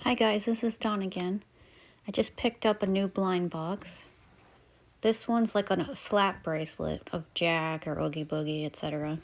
Hi guys, this is Dawn again. I just picked up a new blind box. This one's like a slap bracelet of Jack or Oogie Boogie, etc.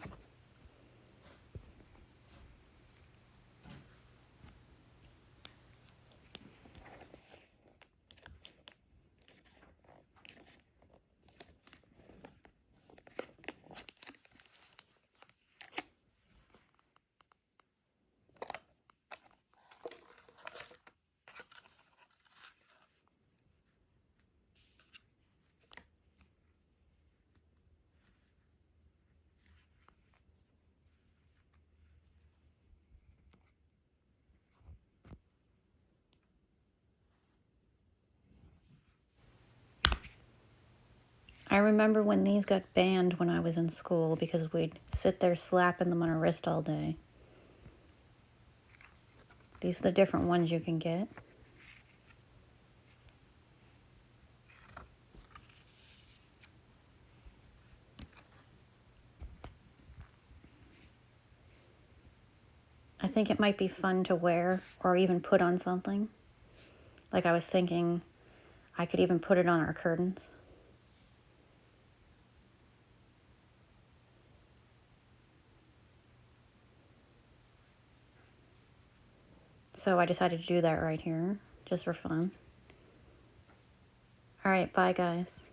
I remember when these got banned when I was in school because we'd sit there slapping them on our wrist all day. These are the different ones you can get. I think it might be fun to wear or even put on something. Like I was thinking I could even put it on our curtains. So I decided to do that right here, just for fun. All right, bye guys.